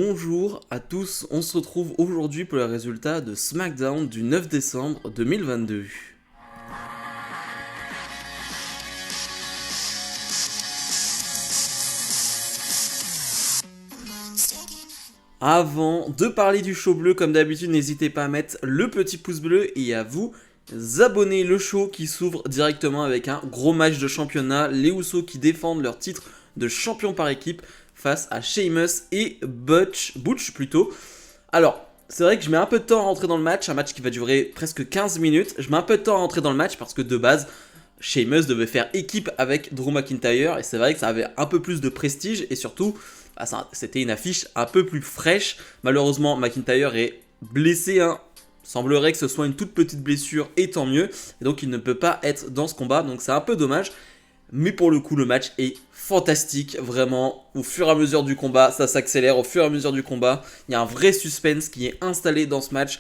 Bonjour à tous, on se retrouve aujourd'hui pour les résultats de SmackDown du 9 décembre 2022. Avant de parler du show bleu, comme d'habitude, n'hésitez pas à mettre le petit pouce bleu et à vous abonner. Le show qui s'ouvre directement avec un gros match de championnat. Les Usos qui défendent leur titre de champion par équipe face à Sheamus et Butch plutôt. Alors, c'est vrai que je mets un peu de temps à rentrer dans le match, un match qui va durer presque 15 minutes. Je mets un peu de temps à rentrer dans le match parce que de base, Sheamus devait faire équipe avec Drew McIntyre et c'est vrai que ça avait un peu plus de prestige et surtout, c'était une affiche un peu plus fraîche. Malheureusement, McIntyre est blessé, semblerait que ce soit une toute petite blessure et tant mieux. Et donc il ne peut pas être dans ce combat, donc c'est un peu dommage. Mais pour le coup, le match est fantastique, vraiment. Au fur et à mesure du combat, ça s'accélère. Au fur et à mesure du combat, il y a un vrai suspense qui est installé dans ce match.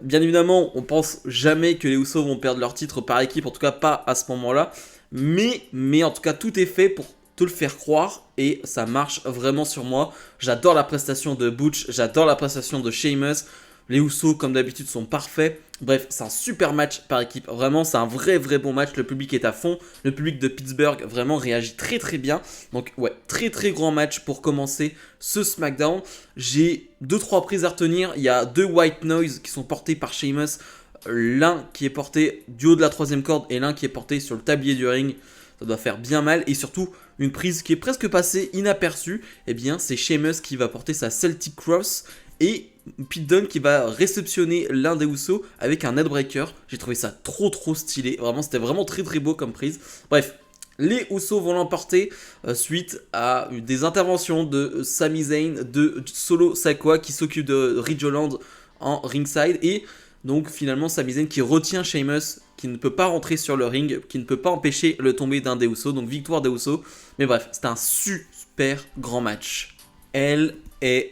Bien évidemment, on pense jamais que les Usos vont perdre leur titre par équipe, en tout cas pas à ce moment-là. Mais en tout cas, tout est fait pour te le faire croire et ça marche vraiment sur moi. J'adore la prestation de Butch, j'adore la prestation de Sheamus. Les Usos, comme d'habitude, sont parfaits. Bref, c'est un super match par équipe. Vraiment, c'est un vrai bon match. Le public est à fond. Le public de Pittsburgh, vraiment, réagit très bien. Donc, ouais, très grand match pour commencer ce SmackDown. J'ai 2-3 prises à retenir. Il y a 2 White Noise qui sont portés par Sheamus. L'un qui est porté du haut de la 3ème corde et l'un qui est porté sur le tablier du ring. Ça doit faire bien mal. Et surtout, une prise qui est presque passée inaperçue. Eh bien, c'est Sheamus qui va porter sa Celtic Cross. Et Pete Dunne qui va réceptionner l'un des Usos avec un headbreaker. J'ai trouvé ça trop stylé. Vraiment, c'était vraiment très beau comme prise. Bref, les Usos vont l'emporter suite à des interventions de Sami Zayn, de Solo Sikoa qui s'occupe de Ridge Holland en ringside. Et donc finalement Sami Zayn qui retient Sheamus, qui ne peut pas rentrer sur le ring, qui ne peut pas empêcher le tomber d'un des Usos. Donc victoire des Usos. Mais bref, c'était un super grand match.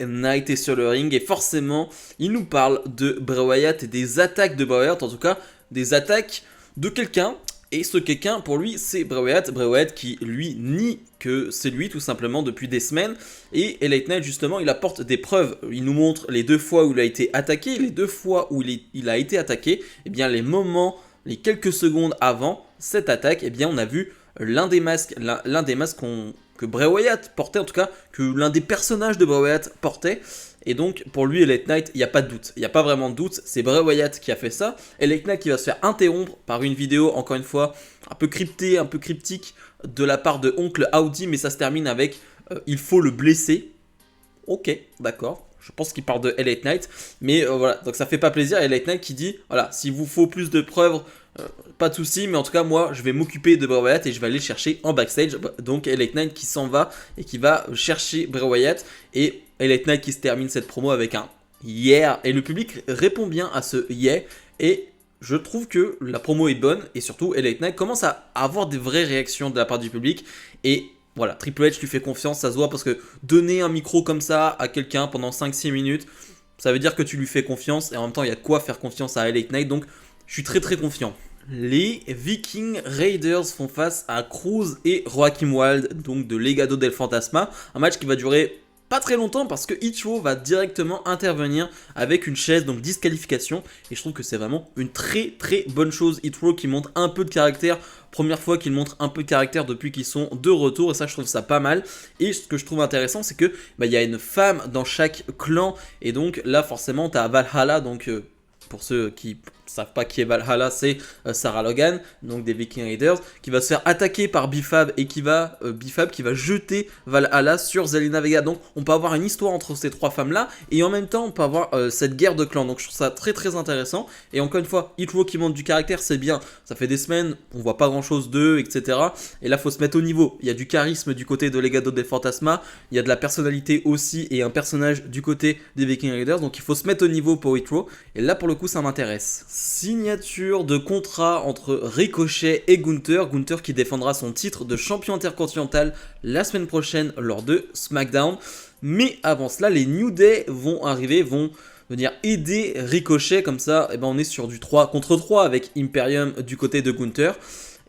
Knight est sur le ring et forcément il nous parle de Bray Wyatt et des attaques de Bray Wyatt, en tout cas des attaques de quelqu'un, et ce quelqu'un pour lui c'est Bray Wyatt qui lui nie que c'est lui tout simplement depuis des semaines. Et LA Knight justement il apporte des preuves, il nous montre les 2 fois où il a été attaqué, les 2 fois où il a été attaqué, et bien les quelques secondes avant cette attaque, et bien on a vu l'un des masques que Bray Wyatt portait, en tout cas que l'un des personnages de Bray Wyatt portait. Et donc pour lui LA Knight, il n'y a pas de doute, il n'y a pas vraiment de doute, c'est Bray Wyatt qui a fait ça. LA Knight qui va se faire interrompre par une vidéo, encore une fois, un peu cryptée, un peu cryptique de la part de Oncle Howdy, mais ça se termine avec il faut le blesser. Ok, d'accord. Je pense qu'il parle de LA Knight, mais voilà, donc ça fait pas plaisir. LA Knight qui dit, voilà, s'il vous faut plus de preuves, pas de soucis, mais en tout cas moi je vais m'occuper de Bray Wyatt et je vais aller le chercher en backstage. Donc LA Knight qui s'en va et qui va chercher Bray Wyatt, et LA Knight qui se termine cette promo avec un yeah, et le public répond bien à ce yeah, et je trouve que la promo est bonne et surtout LA Knight commence à avoir des vraies réactions de la part du public. Et voilà, Triple H lui fait confiance, ça se voit, parce que donner un micro comme ça à quelqu'un pendant 5-6 minutes, ça veut dire que tu lui fais confiance, et en même temps il y a de quoi faire confiance à LA Knight, donc je suis très confiant. Les Viking Raiders font face à Cruz et Joaquim Wild, donc de Legado del Fantasma, un match qui va durer pas très longtemps parce que Ichiro va directement intervenir avec une chaise, donc disqualification, et je trouve que c'est vraiment une très bonne chose. Ichiro qui montre un peu de caractère, première fois qu'il montre un peu de caractère depuis qu'ils sont de retour, et ça je trouve ça pas mal. Et ce que je trouve intéressant, c'est que il y a une femme dans chaque clan, et donc là forcément t'as Valhalla, donc pour ceux qui savent pas qui est Valhalla, c'est Sarah Logan, donc des Viking Raiders, qui va se faire attaquer par Bifab et Bifab qui va jeter Valhalla sur Zelina Vega. Donc on peut avoir une histoire entre ces 3 femmes là, et en même temps on peut avoir cette guerre de clans. Donc je trouve ça très intéressant. Et encore une fois, Ichiro qui montre du caractère, c'est bien. Ça fait des semaines, on voit pas grand chose d'eux, etc. Et là faut se mettre au niveau. Il y a du charisme du côté de Legado del Fantasma, il y a de la personnalité aussi et un personnage du côté des Viking Raiders. Donc il faut se mettre au niveau pour Ichiro. Et là pour le coup ça m'intéresse. Signature de contrat entre Ricochet et Gunther. Gunther qui défendra son titre de champion intercontinental la semaine prochaine lors de SmackDown. Mais avant cela, les New Day vont arriver, vont venir aider Ricochet. Comme ça, on est sur du 3 contre 3 avec Imperium du côté de Gunther.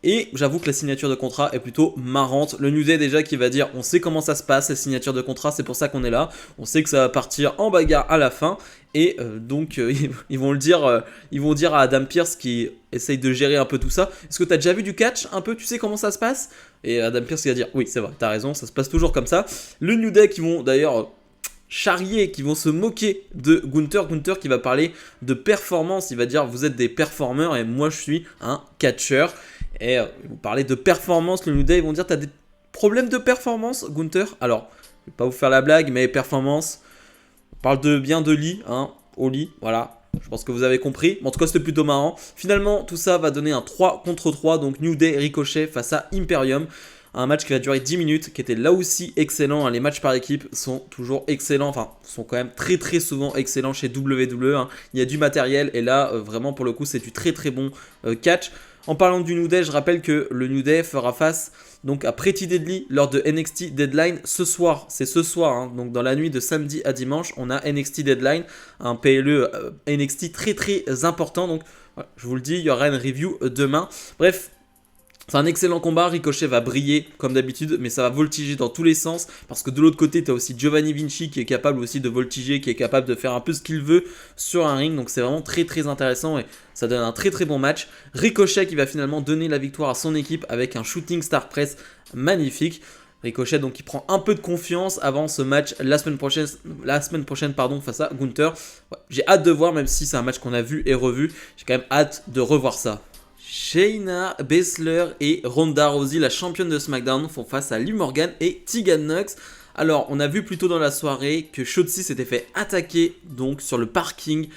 Et j'avoue que la signature de contrat est plutôt marrante. Le New Day déjà qui va dire on sait comment ça se passe, la signature de contrat, c'est pour ça qu'on est là. On sait que ça va partir en bagarre à la fin. Et donc ils vont dire à Adam Pearce qui essaye de gérer un peu tout ça. Est-ce que tu as déjà vu du catch un peu, tu sais comment ça se passe? Et Adam Pearce qui va dire oui c'est vrai, t'as raison, ça se passe toujours comme ça. Le New Day qui vont d'ailleurs charrier, qui vont se moquer de Gunther. Gunther qui va parler de performance, il va dire vous êtes des performeurs et moi je suis un catcheur. Et ils vont parler de performance, le New Day, ils vont dire t'as des problèmes de performance Gunther? Alors, je vais pas vous faire la blague, mais performance, on parle bien de lit, hein, au lit, voilà. Je pense que vous avez compris, mais en tout cas c'était plutôt marrant. Finalement, tout ça va donner un 3 contre 3, donc New Day Ricochet face à Imperium. Un match qui va durer 10 minutes, qui était là aussi excellent. Hein. Les matchs par équipe sont toujours excellents, enfin, sont quand même très très souvent excellents chez WWE. Hein. Il y a du matériel et là, vraiment pour le coup, c'est du très très bon catch. En parlant du New Day, je rappelle que le New Day fera face donc à Pretty Deadly lors de NXT Deadline ce soir. C'est ce soir, hein. Donc dans la nuit de samedi à dimanche, on a NXT Deadline, un PLE NXT très très important. Donc voilà, je vous le dis, il y aura une review demain. Bref. C'est un excellent combat, Ricochet va briller comme d'habitude, mais ça va voltiger dans tous les sens, parce que de l'autre côté, tu as aussi Giovanni Vinci qui est capable aussi de voltiger, qui est capable de faire un peu ce qu'il veut sur un ring, donc c'est vraiment très très intéressant et ça donne un très très bon match. Ricochet qui va finalement donner la victoire à son équipe avec un shooting star press magnifique. Ricochet donc qui prend un peu de confiance avant ce match la semaine prochaine face à Gunther. Ouais, j'ai hâte de voir, même si c'est un match qu'on a vu et revu, j'ai quand même hâte de revoir ça. Shayna Baszler et Ronda Rousey, la championne de SmackDown, font face à Liv Morgan et Tegan Nox. Alors, on a vu plus tôt dans la soirée que Shotzi s'était fait attaquer donc sur le parking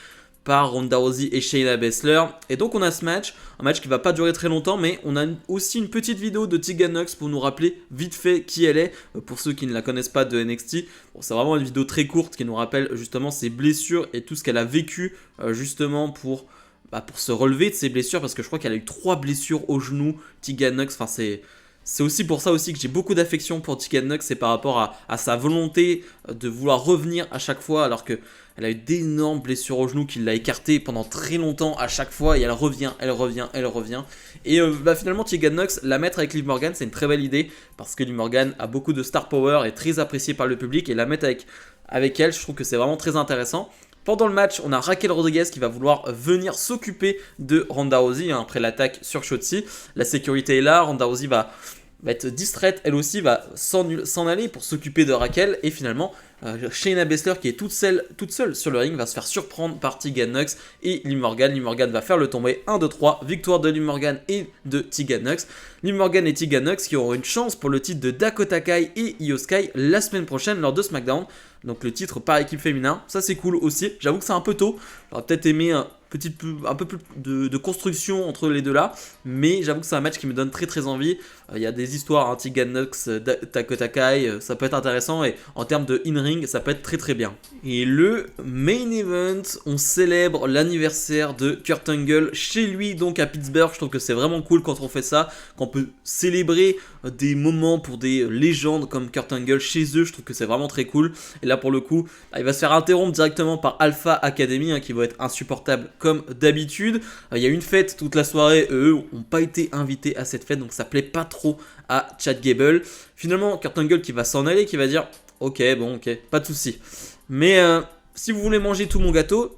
par Ronda Rousey et Shayna Baszler. Et donc on a ce match, un match qui va pas durer très longtemps, mais on a aussi une petite vidéo de Tegan Nox pour nous rappeler vite fait qui elle est, pour ceux qui ne la connaissent pas de NXT. Bon, c'est vraiment une vidéo très courte qui nous rappelle justement ses blessures et tout ce qu'elle a vécu justement pour se relever de ses blessures, parce que je crois qu'elle a eu 3 blessures au genou, Tegan Nox. Enfin, c'est aussi pour ça aussi que j'ai beaucoup d'affection pour Tegan Nox, c'est par rapport à sa volonté de vouloir revenir à chaque fois, alors qu'elle a eu d'énormes blessures au genou qui l'a écartée pendant très longtemps à chaque fois, et elle revient. Et finalement, Tegan Nox, la mettre avec Liv Morgan, c'est une très belle idée, parce que Liv Morgan a beaucoup de star power, est très appréciée par le public, et la mettre avec elle, je trouve que c'est vraiment très intéressant. Pendant le match, on a Raquel Rodriguez qui va vouloir venir s'occuper de Ronda Rousey après l'attaque sur Shotzi. La sécurité est là, Ronda Rousey va être distraite, elle aussi va s'en aller pour s'occuper de Raquel. Et finalement, Shayna Baszler qui est toute seule sur le ring va se faire surprendre par Tegan Nox et Liv Morgan. Liv Morgan va faire le tomber 1, 2, 3, victoire de Liv Morgan et de Tegan Nox. Liv Morgan et Tegan Nox qui auront une chance pour le titre de Dakota Kai et Io Sky la semaine prochaine lors de SmackDown. Donc le titre par équipe féminin, ça c'est cool aussi. J'avoue que c'est un peu tôt, j'aurais peut-être aimé un peu plus de construction entre les deux là, mais j'avoue que c'est un match qui me donne très très envie. Il y a des histoires, hein, Tegan Nox, Dakota Kai, ça peut être intéressant, et en termes de in-ring, ça peut être très très bien. Et le main event, on célèbre l'anniversaire de Kurt Angle chez lui, donc à Pittsburgh. Je trouve que c'est vraiment cool quand on fait ça, qu'on peut célébrer des moments pour des légendes comme Kurt Angle chez eux. Je trouve que c'est vraiment très cool. Et là pour le coup, il va se faire interrompre directement par Alpha Academy, hein, qui va être insupportable comme d'habitude. Il y a une fête toute la soirée, eux n'ont pas été invités à cette fête, donc ça plaît pas trop à Chad Gable. Finalement, Kurt Angle qui va s'en aller, qui va dire ok, pas de souci. Mais si vous voulez manger tout mon gâteau,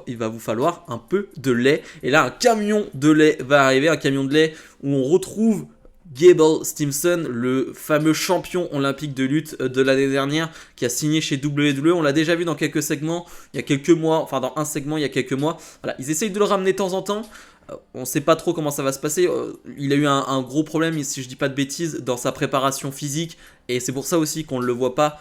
il va vous falloir un peu de lait. Et là, un camion de lait va arriver, un camion de lait où on retrouve Gable Stevenson, le fameux champion olympique de lutte de l'année dernière, qui a signé chez WWE. On l'a déjà vu dans quelques segments il y a quelques mois, enfin dans un segment il y a quelques mois. Voilà, ils essayent de le ramener de temps en temps. On ne sait pas trop comment ça va se passer. Il a eu un gros problème, si je dis pas de bêtises, dans sa préparation physique. Et c'est pour ça aussi qu'on ne le voit pas,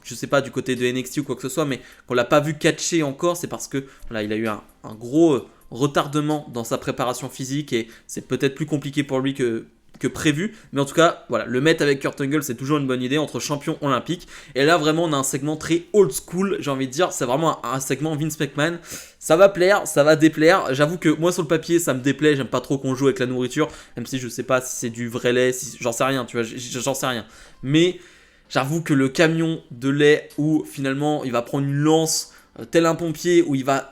je sais pas, du côté de NXT ou quoi que ce soit, mais qu'on l'a pas vu catcher encore. C'est parce que voilà, il a eu un gros retardement dans sa préparation physique, et c'est peut-être plus compliqué pour lui que prévu, mais en tout cas voilà, le mettre avec Kurt Angle c'est toujours une bonne idée entre champions olympiques. Et là vraiment on a un segment très old school, j'ai envie de dire, c'est vraiment un segment Vince McMahon. Ça va plaire, ça va déplaire. J'avoue que moi sur le papier ça me déplaît, j'aime pas trop qu'on joue avec la nourriture, même si je sais pas si c'est du vrai lait, j'en sais rien, tu vois, j'en sais rien, mais j'avoue que le camion de lait où finalement il va prendre une lance tel un pompier, où il va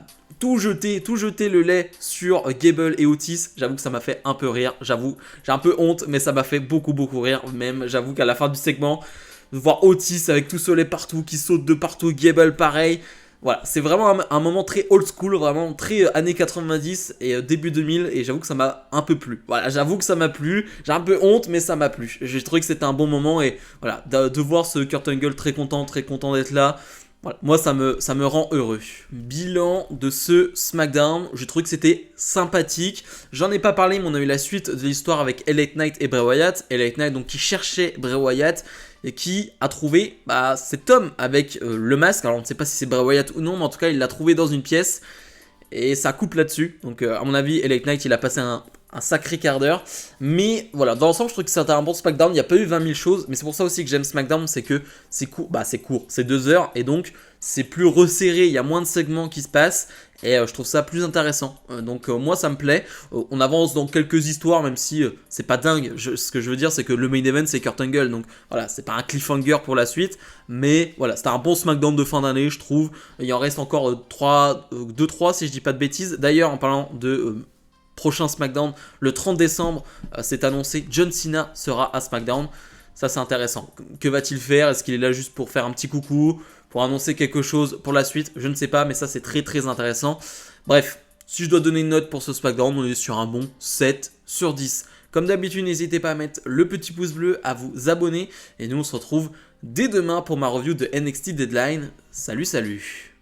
tout jeté le lait sur Gable et Otis. J'avoue que ça m'a fait un peu rire. J'avoue, j'ai un peu honte, mais ça m'a fait beaucoup rire même. J'avoue qu'à la fin du segment, de voir Otis avec tout ce lait partout, qui saute de partout, Gable pareil. Voilà, c'est vraiment un moment très old school, vraiment très années 90 et début 2000, et j'avoue que ça m'a un peu plu. Voilà, j'avoue que ça m'a plu, j'ai un peu honte, mais ça m'a plu. J'ai trouvé que c'était un bon moment, et voilà, de voir ce Kurt Angle très content d'être là, voilà, moi ça me rend heureux. Bilan de ce SmackDown, j'ai trouvé que c'était sympathique. J'en ai pas parlé, mais on a eu la suite de l'histoire avec LA Knight et Bray Wyatt. LA Knight donc qui cherchait Bray Wyatt et qui a trouvé cet homme avec le masque. Alors on ne sait pas si c'est Bray Wyatt ou non, mais en tout cas il l'a trouvé dans une pièce et ça coupe là-dessus. Donc à mon avis, LA Knight il a passé un sacré quart d'heure. Mais voilà, dans l'ensemble, je trouve que c'était un bon SmackDown. Il n'y a pas eu 20 000 choses, mais c'est pour ça aussi que j'aime SmackDown, c'est que c'est court, c'est 2 heures, et donc c'est plus resserré, il y a moins de segments qui se passent, et je trouve ça plus intéressant. Donc moi, ça me plaît. On avance dans quelques histoires, même si c'est pas dingue. Ce que je veux dire, c'est que le main event, c'est Kurt Angle, donc voilà, c'est pas un cliffhanger pour la suite, mais voilà, c'était un bon SmackDown de fin d'année, je trouve. Il en reste encore 2-3, si je dis pas de bêtises. D'ailleurs, en parlant de prochain SmackDown, le 30 décembre, c'est annoncé, John Cena sera à SmackDown. Ça, c'est intéressant. Que va-t-il faire? Est-ce qu'il est là juste pour faire un petit coucou, pour annoncer quelque chose pour la suite? Je ne sais pas, mais ça, c'est très intéressant. Bref, si je dois donner une note pour ce SmackDown, on est sur un bon 7 sur 10. Comme d'habitude, n'hésitez pas à mettre le petit pouce bleu, à vous abonner, et nous, on se retrouve dès demain pour ma review de NXT Deadline. Salut!